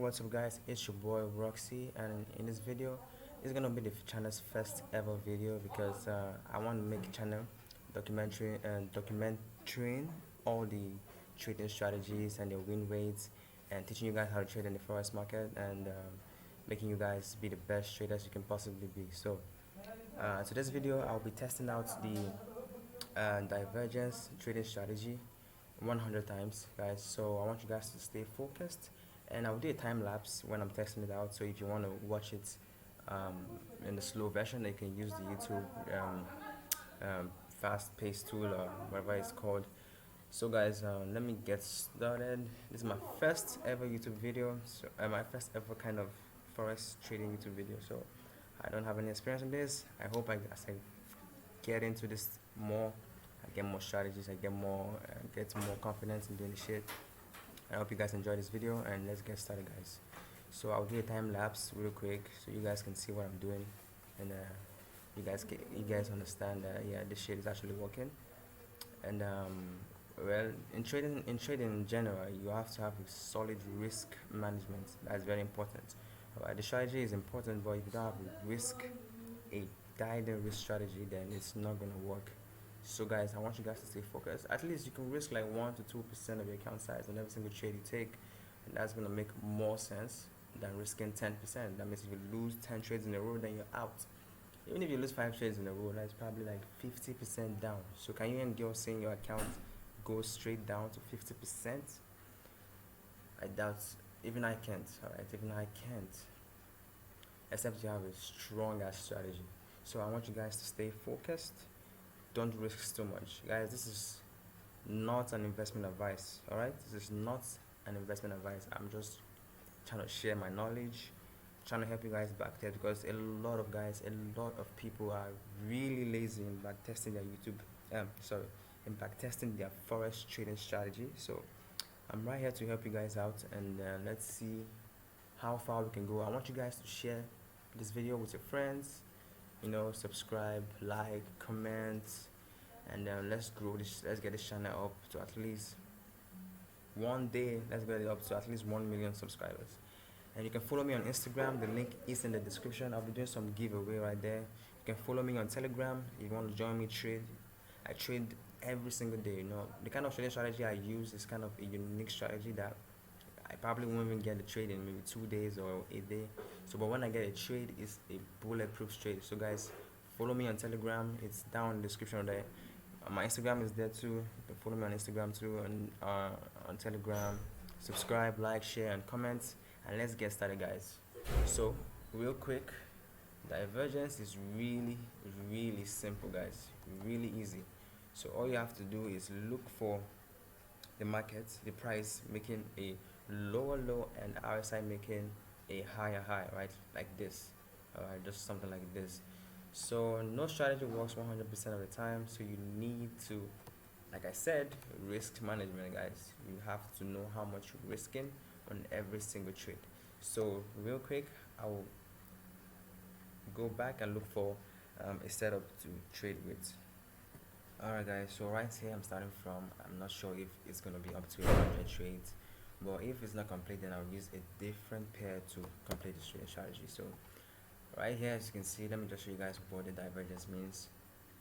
what's up guys, it's your boy Roxy, and in this video it's gonna be the channel's first ever video because I want to make a channel documenting all the trading strategies and their win rates, and teaching you guys how to trade in the forex market, and making you guys be the best traders you can possibly be. So today's video I'll be testing out the divergence trading strategy 100 times, guys. So I want you guys to stay focused, and I'll do a time lapse when I'm testing it out. So if you want to watch it in the slow version, you can use the YouTube fast paced tool or whatever it's called. So guys, let me get started. This is my first ever YouTube video, so my first ever kind of forex trading YouTube video. So I don't have any experience in this. I hope as I get into this more, I get more strategies, I get more confidence in doing the shit. I hope you guys enjoy this video, and let's get started, guys. So I'll do a time lapse real quick so you guys can see what I'm doing, and you guys understand that yeah, this shit is actually working. And well, in trading in general, you have to have a solid risk management. That's very important. The strategy is important, but if you don't have a guided risk strategy, then it's not gonna work. So guys, I want you guys to stay focused. At least you can risk like 1 to 2% of your account size on every single trade you take, and that's gonna make more sense than risking 10%. That means if you lose 10 trades in a row, then you're out. Even if you lose 5 trades in a row, that's probably like 50% down. So can you endure seeing your account go straight down to 50%? I doubt. Even I can't. Alright, even I can't. Except you have a strong ass strategy. So I want you guys to stay focused. Don't risk too much, guys. This is not an investment advice. All right, this is not an investment advice. I'm just trying to share my knowledge, trying to help you guys backtest, because a lot of people are really lazy in backtesting their in backtesting their forex trading strategy. So I'm right here to help you guys out, and let's see how far we can go. I want you guys to share this video with your friends, subscribe, like, comment, and let's grow this. Let's get this channel up to at least one day. Let's get it up to at least 1 million subscribers. And you can follow me on Instagram. The link is in the description. I'll be doing some giveaway right there. You can follow me on Telegram if you want to join me trade. I trade every single day. The kind of trading strategy I use is kind of a unique strategy that I probably won't even get the trade in maybe 2 days or a day. So but when I get a trade, it's a bulletproof trade. So guys, follow me on Telegram. It's down in the description there. My Instagram is there too. You can follow me on Instagram too, and on Telegram. Subscribe, like, share, and comment, and let's get started, guys. So real quick, divergence is really simple, guys. Really easy. So all you have to do is look for the market, the price making a lower low, and RSI making a higher high, right? Like this. Alright, just something like this. So no strategy works 100% of the time, so you need to, like I said, risk management, guys. You have to know how much you're risking on every single trade. So real quick, I will go back and look for a setup to trade with. Alright guys, so right here I'm starting from, I'm not sure if it's gonna be up to 100 trades, but if it's not complete, then I'll use a different pair to complete the trading strategy. So right here, as you can see, let me just show you guys what the divergence means.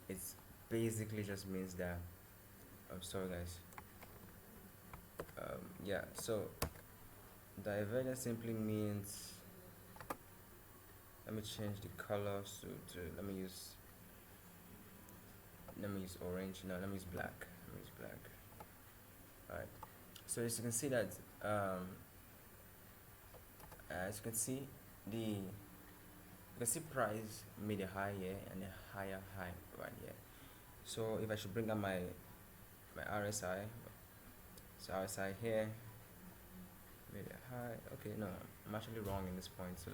It's basically just means that, I'm sorry guys, yeah, so divergence simply means, let me change the colors to let me use orange. No, let me use black. Alright, so as you can see that as you can see, price made a high here and a higher high right here. So if I should bring up my RSI, so RSI here made a high. Okay, no, I'm actually wrong in this point. So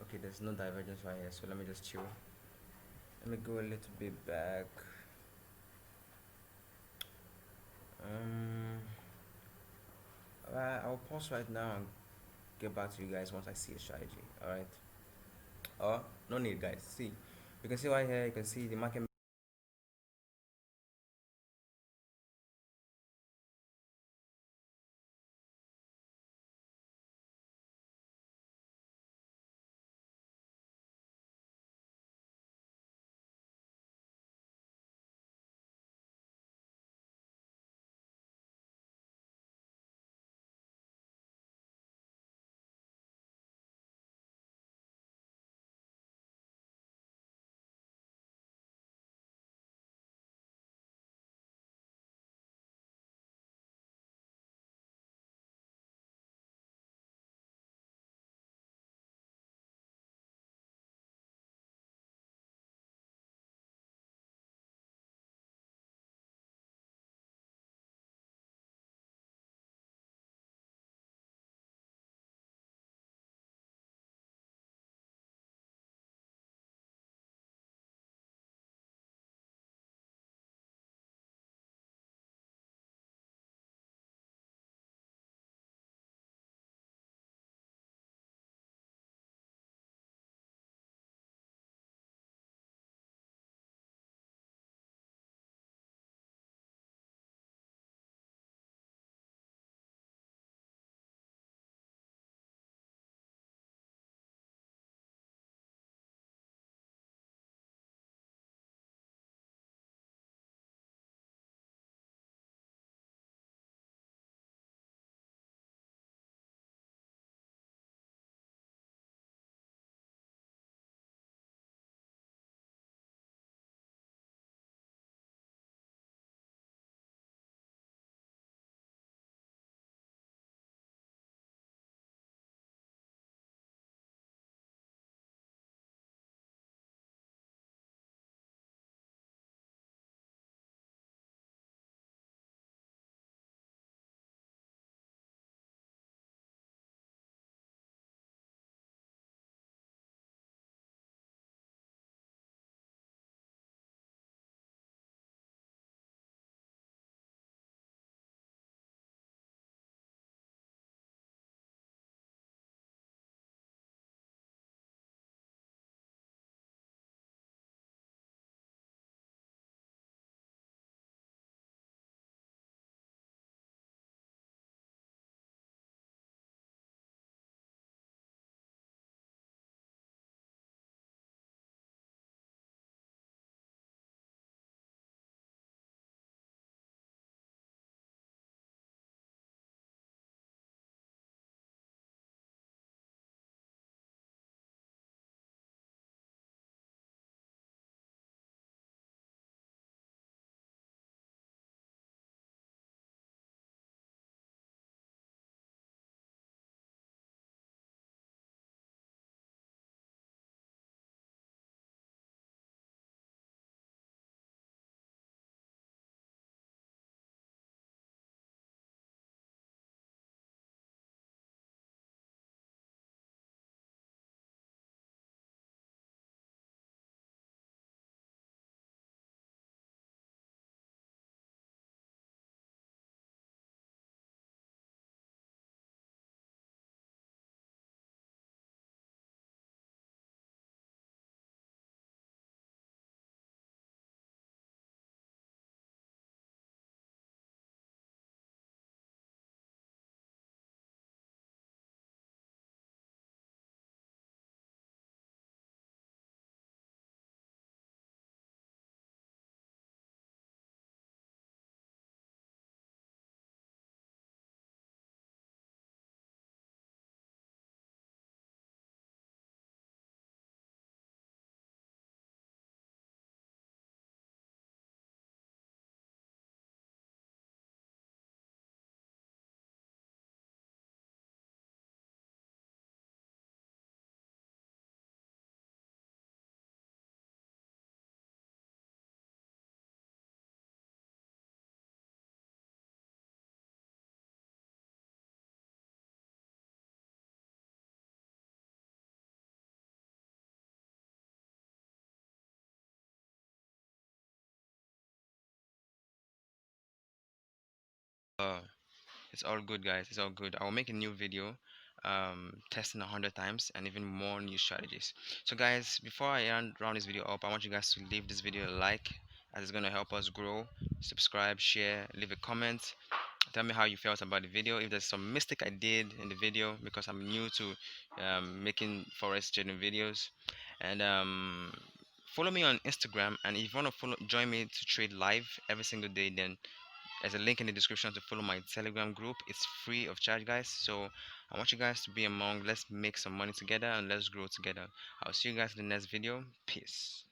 okay, there's no divergence right here. So let me just chill. Let me go a little bit back. I'll pause right now and get back to you guys once I see a strategy. Alright. No need, guys. See, you can see right here, you can see the market Uh, it's all good, guys. It's all good. I'll make a new video, testing 100 times and even more new strategies. So, guys, before I round this video up, I want you guys to leave this video a like, as it's gonna help us grow. Subscribe, share, leave a comment. Tell me how you felt about the video. If there's some mistake I did in the video, because I'm new to making forex trading videos, and follow me on Instagram. And if you want to join me to trade live every single day, then there's a link in the description to follow my Telegram group. It's free of charge, guys. So I want you guys to be among. Let's make some money together and let's grow together. I'll see you guys in the next video. Peace.